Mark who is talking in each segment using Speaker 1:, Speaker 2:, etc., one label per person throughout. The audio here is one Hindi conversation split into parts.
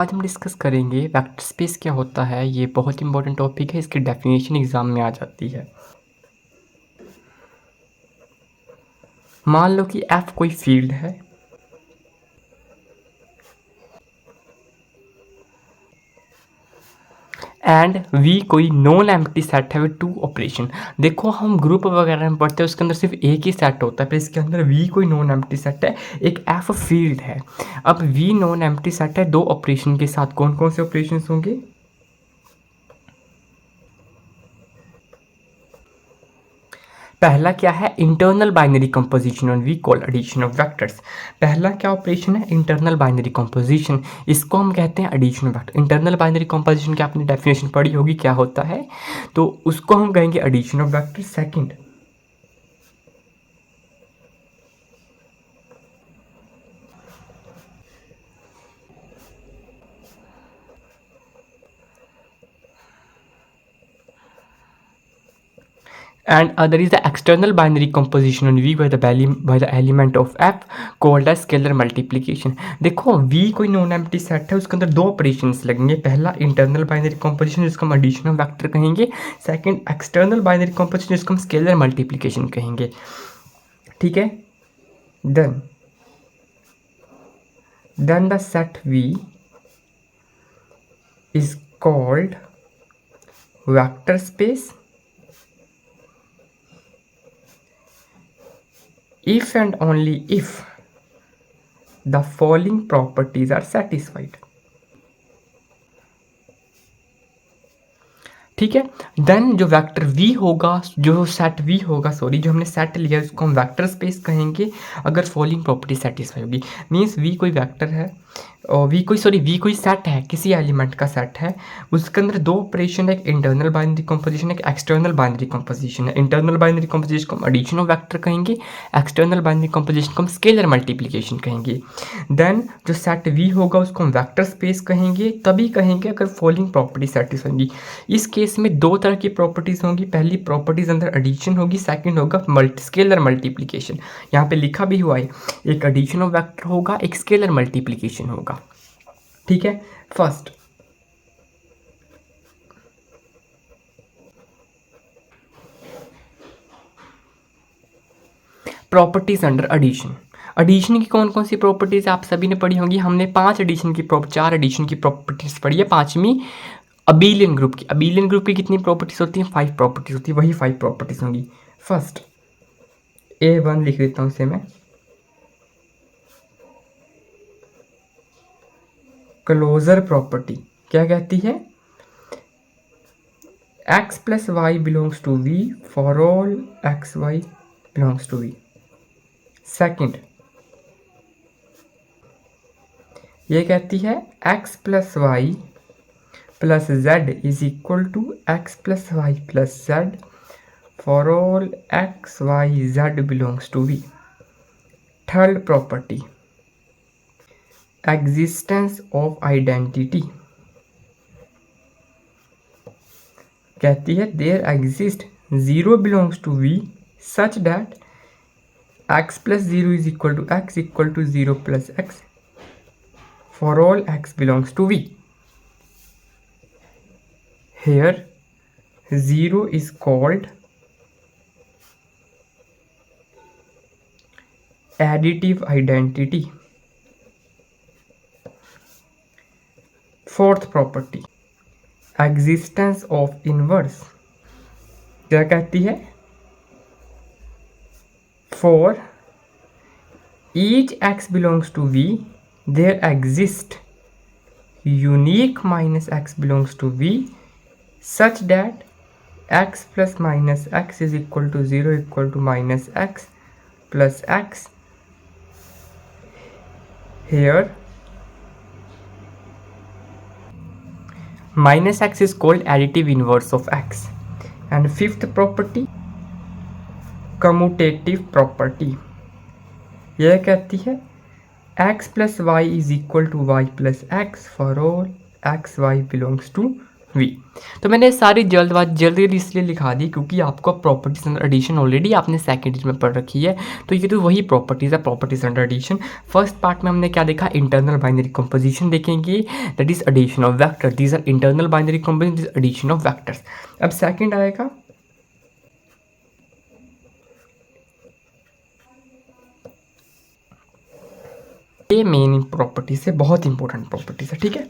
Speaker 1: आज हम डिस्कस करेंगे वेक्टर स्पेस क्या होता है। ये बहुत इंपॉर्टेंट टॉपिक है, इसकी डेफिनेशन एग्जाम में आ जाती है। मान लो कि एफ कोई फील्ड है एंड वी कोई नॉन एम्प्टी सेट है विद टू ऑपरेशन। देखो हम ग्रुप वगैरह में पढ़ते हैं, उसके अंदर सिर्फ एक ही सेट होता है, पर इसके अंदर वी कोई नॉन एम्प्टी सेट है, एक एफ फील्ड है। अब वी नॉन एम्प्टी सेट है दो ऑपरेशन के साथ। कौन कौन से ऑपरेशन होंगे? पहला क्या है? Internal binary composition on we call addition of vectors. पहला क्या ऑपरेशन है? Internal binary composition. इसको हम कहते हैं addition of vector. Internal binary composition की आपने डेफिनेशन पढ़ी होगी क्या होता है, तो उसको हम कहेंगे addition of vector. Second, and other is the external binary composition on V by the element of F called as scalar multiplication। देखो V कोई नॉन एम्प्टी सेट है, उसके अंदर दो ऑपरेशंस लगेंगे। पहला इंटरनल बाइनरी कंपोजिशन जिसको हम एडिशन ऑफ वेक्टर कहेंगे, सेकंड एक्सटर्नल बाइनरी कंपोजिशन जिसको हम स्केलर मल्टीप्लिकेशन कहेंगे। ठीक है, then the set V is called vector space if and only if the following properties are satisfied। ठीक है, देन जो वेक्टर v होगा, जो सेट v होगा, सॉरी जो हमने सेट लिया उसको हम वेक्टर स्पेस कहेंगे अगर फॉलोइंग प्रॉपर्टी सेटिस्फाई होगी। मीन्स v कोई वेक्टर है और v कोई सेट है, किसी एलिमेंट का सेट है, उसके अंदर दो ऑपरेशन है, एक इंटरनल बाइनरी कंपोजिशन, एक एक्सटर्नल बाइनरी कंपोजिशन है। इंटरनल बाइनरी कंपोजिशन को हम एडिशन ऑफ वेक्टर कहेंगे, एक्सटर्नल बाइनरी कंपोजिशन को हम स्केलर मल्टीप्लिकेशन कहेंगे। देन जो सेट v होगा उसको हम वेक्टर स्पेस कहेंगे, तभी कहेंगे अगर फॉलोइंग प्रॉपर्टी सेटिस्फाई होंगी। इस केस में दो तरह की प्रॉपर्टीज होंगी, पहली प्रॉपर्टीज अंदर एडिशन होगी, सेकंड होगा स्केलर मल्टीप्लिकेशन। यहाँ पे लिखा भी हुआ है, एक एडिशन ऑफ वेक्टर होगा, एक स्केलर मल्टीप्लिकेशन होगा। ठीक है, first properties under addition. Addition की कौन कौन सी प्रॉपर्टीज आप सभी ने पढ़ी होंगी। हमने चार एडिशन की प्रॉपर्टीज पढ़ी है। पांचवी अबेलियन ग्रुप की। अबेलियन ग्रुप की कितनी प्रॉपर्टीज होती हैं? 5 प्रॉपर्टीज होती है, वही 5 प्रॉपर्टीज होंगी। फर्स्ट A1 लिख देता हूं इसे मैं, क्लोजर प्रॉपर्टी क्या कहती है? x plus Y belongs to v for all X Y belongs to v। Second ये कहती है x plus Y plus z is equal to x plus Y plus z for all X Y z belongs to v। Third property existence of identity कहती है there exist 0 belongs to v such that x plus 0 is equal to x equal to 0 plus x for all x belongs to v। Here 0 is called additive identity। Fourth property existence of inverse क्या कहती है? For each x belongs to v there exist unique minus x belongs to v such that x plus minus x is equal to 0 equal to minus x plus x। Here minus x is called additive inverse of x। and fifth property commutative property यह कहती है x plus y is equal to y plus x for all x y belongs to V. तो मैंने सारी जल्दी इसलिए लिखा दी क्योंकि आपको प्रॉपर्टीज अंडर एडिशन ऑलरेडी आपने सेकेंड ईयर में पढ़ रखी है, तो ये तो वही प्रॉपर्टीज है, properties under addition. First part में हमने क्या देखा, इंटरनल बाइनरी कंपोजिशन देखेंगे, that is addition of vector, these are internal binary composition, this addition of vectors. अब सेकेंड आएगा ये मेन प्रॉपर्टीज है, बहुत इंपॉर्टेंट प्रॉपर्टीज है, ठीक है।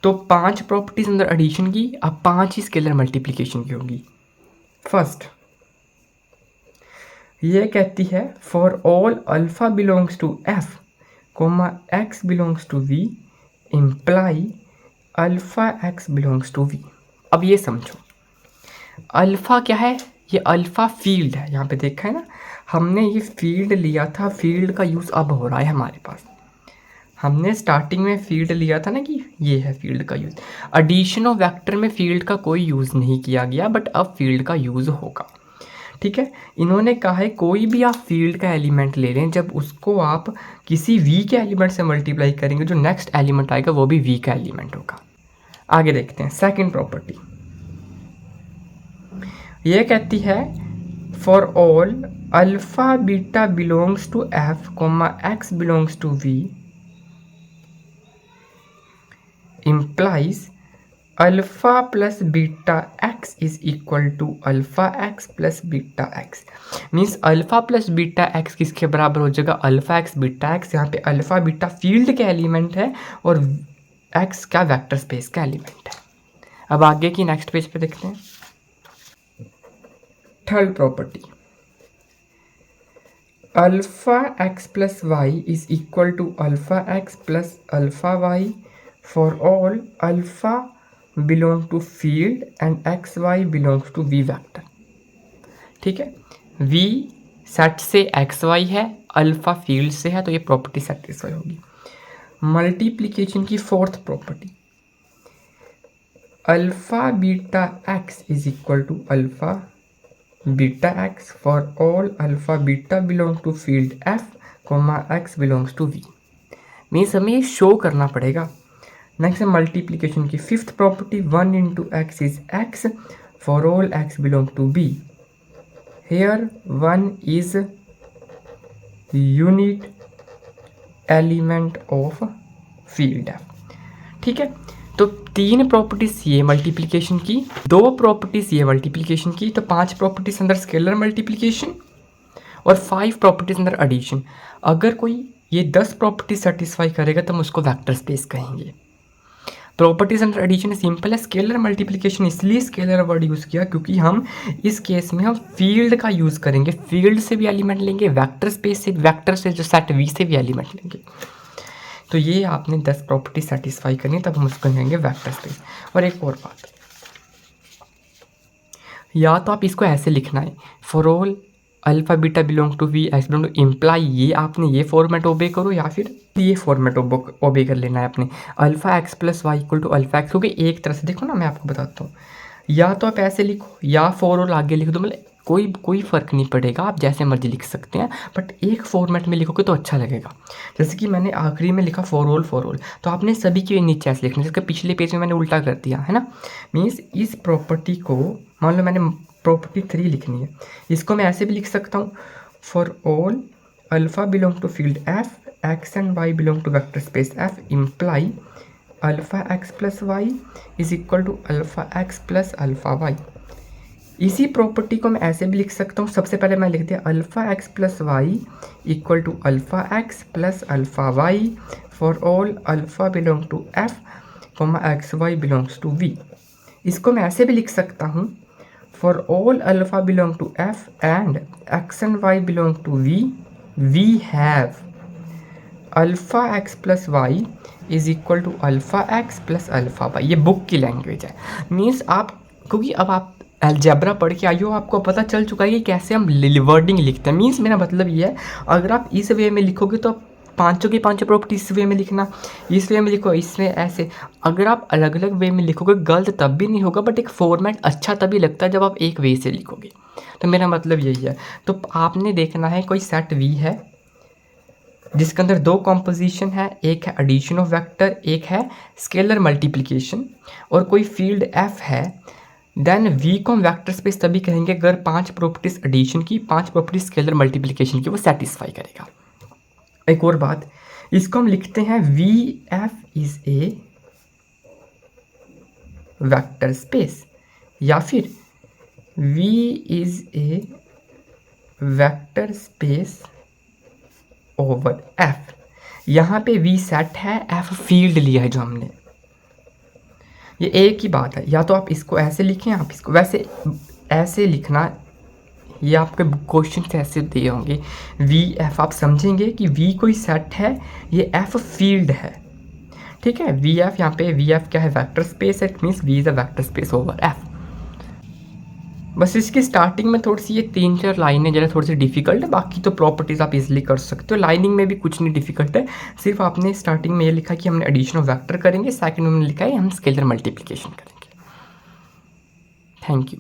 Speaker 1: तो 5 प्रॉपर्टीज अंदर एडिशन की, अब 5 ही स्केलर मल्टीप्लिकेशन की होगी। फर्स्ट ये कहती है for all alpha belongs to F comma X belongs to V imply alpha X belongs to V. अब ये समझो अल्फा क्या है, ये अल्फा फील्ड है, यहाँ पे देखा है ना हमने ये फील्ड लिया था, फील्ड का यूज़ अब हो रहा है हमारे पास। हमने स्टार्टिंग में फील्ड लिया था ना कि ये है फील्ड का यूज़। एडिशन ऑफ वेक्टर में फील्ड का कोई यूज़ नहीं किया गया, बट अब फील्ड का यूज़ होगा, ठीक है। इन्होंने कहा है कोई भी आप फील्ड का एलिमेंट ले लें, जब उसको आप किसी वी के एलिमेंट से मल्टीप्लाई करेंगे, जो नेक्स्ट एलिमेंट आएगा वो भी वी का एलिमेंट होगा। आगे देखते हैं सेकेंड प्रॉपर्टी। ये कहती है for all alpha beta belongs to F comma X belongs to V implies alpha plus beta X is equal to alpha X plus beta X. Means alpha plus beta X किसके बराबर हो जाएगा, अल्फा एक्स बीटा एक्स। यहाँ पे अल्फा बीटा फील्ड के एलिमेंट है और एक्स का वेक्टर स्पेस का एलिमेंट है। अब आगे की नेक्स्ट पेज पे देखते हैं third property. Alpha X plus Y is equal to alpha X plus alpha Y for all alpha belong to field and xy belongs to v vector, ठीक है। v सेट से xy है, अल्फा फील्ड से है, तो ये प्रॉपर्टी सेटिस्फाई होगी। मल्टीप्लिकेशन की fourth property, alpha beta x is equal to alpha beta x for all alpha beta belong to field f comma x belongs to v। मीन्स हमें ये शो करना पड़ेगा। नेक्स्ट है मल्टीप्लिकेशन की fifth property, 1 into X is X for all X belong to B. Here 1 is unit element of field है, ठीक है। तो 3 प्रॉपर्टीज ये मल्टीप्लिकेशन की, 2 प्रॉपर्टीज ये मल्टीप्लिकेशन की, तो 5 प्रॉपर्टीज अंदर स्केलर मल्टीप्लिकेशन और 5 प्रॉपर्टीज अंदर एडिशन। अगर कोई ये 10 प्रॉपर्टीज सेटिस्फाई करेगा तो हम उसको वेक्टर स्पेस कहेंगे। प्रॉपर्टीज अंडर एडिशन सिंपल है, स्केलर मल्टीप्लिकेशन इसलिए स्केलर वर्ड यूज़ किया क्योंकि हम इस केस में हम फील्ड का यूज़ करेंगे, फील्ड से भी एलिमेंट लेंगे, वेक्टर स्पेस से, वेक्टर से जो सेट वी से भी एलिमेंट लेंगे। तो ये आपने 10 प्रॉपर्टी सेटिस्फाई करनी, तब हम उसको कहेंगे वेक्टर स्पेस। और एक और बात, या तो आप इसको ऐसे लिखना है for all alpha beta belong to V X belong to imply, ये आपने ये फॉर्मेट ओबे करो, या फिर ये फॉर्मेट ओबे कर लेना है आपने, alpha X plus Y equal to alpha X. क्योंकि एक तरह से देखो ना, मैं आपको बताता हूँ, या तो आप ऐसे लिखो या फॉर ऑल आगे लिख दो, मतलब कोई फ़र्क नहीं पड़ेगा, आप जैसे मर्जी लिख सकते हैं, बट एक फॉर्मेट में लिखोगे तो अच्छा लगेगा। जैसे कि मैंने आखिरी में लिखा फॉर ऑल, तो आपने सभी के नीचे ऐसे लिखना, जिसका पिछले पेज में मैंने उल्टा कर दिया है ना। मीन्स इस प्रॉपर्टी को, मान लो मैंने प्रॉपर्टी 3 लिखनी है, इसको मैं ऐसे भी लिख सकता हूँ for all alpha belong to field F X and Y belong to vector space F imply alpha X plus Y is equal to alpha X plus alpha Y. इसी प्रॉपर्टी को मैं ऐसे भी लिख सकता हूँ, सबसे पहले मैं लिख दिया alpha X plus Y equal to alpha X plus alpha Y for all alpha belong to F comma X Y belongs to V. इसको मैं ऐसे भी लिख सकता हूँ for all alpha belong to F and X and Y belong to V, we have alpha X plus Y is equal to alpha X plus alpha Y. ये बुक की लैंग्वेज है। मीन्स आप, क्योंकि अब आप अलजेब्रा पढ़ के आई हो, आपको पता चल चुका है कि कैसे हम वर्डिंग लिखते हैं। मीन्स मेरा मतलब ये है, अगर आप इस वे में लिखोगे तो पांचों की पांचों प्रॉपर्टी इस वे में लिखना, इस वे में लिखो, इसमें ऐसे। अगर आप अलग अलग वे में लिखोगे गलत तब भी नहीं होगा, बट एक फॉर्मेट अच्छा तभी लगता है जब आप एक वे से लिखोगे। तो मेरा मतलब यही है। तो आपने देखना है कोई सेट वी है, जिसके अंदर दो कॉम्पोजिशन है, एक है एडिशन ऑफ वेक्टर, एक है स्केलर मल्टीप्लिकेशन, और कोई फील्ड एफ है, देन वी को हम वेक्टर स्पेस तभी कहेंगे अगर 5 प्रॉपर्टीज एडिशन की, 5 प्रॉपर्टीज स्केलर मल्टीप्लिकेशन की वो सेटिस्फाई करेगा। एक और बात, इसको हम लिखते हैं V F is a vector space, या फिर V is a vector space over F. यहाँ पे वी सेट है, एफ फील्ड लिया है जो हमने, ये एक ही बात है। या तो आप इसको ऐसे लिखें, आप इसको वैसे ऐसे लिखना, ये आपके क्वेश्चन से ऐसे दिए होंगे वी एफ, आप समझेंगे कि वी कोई सेट है, ये एफ फील्ड है, ठीक है। वी एफ, यहाँ पे वी एफ क्या है, वेक्टर स्पेस है, it means V is a vector space over F. बस इसकी स्टार्टिंग में थोड़ी सी ये 3-4 लाइनें जरा थोड़ी सी डिफिकल्ट है, बाकी तो प्रॉपर्टीज़ आप इजीली कर सकते हो। लाइनिंग में भी कुछ नहीं डिफिकल्ट है, सिर्फ आपने स्टार्टिंग में ये लिखा कि हमने एडिशन ऑफ वेक्टर करेंगे, सेकंड में हमने लिखा है हम स्केलर मल्टीप्लिकेशन करेंगे। Thank you.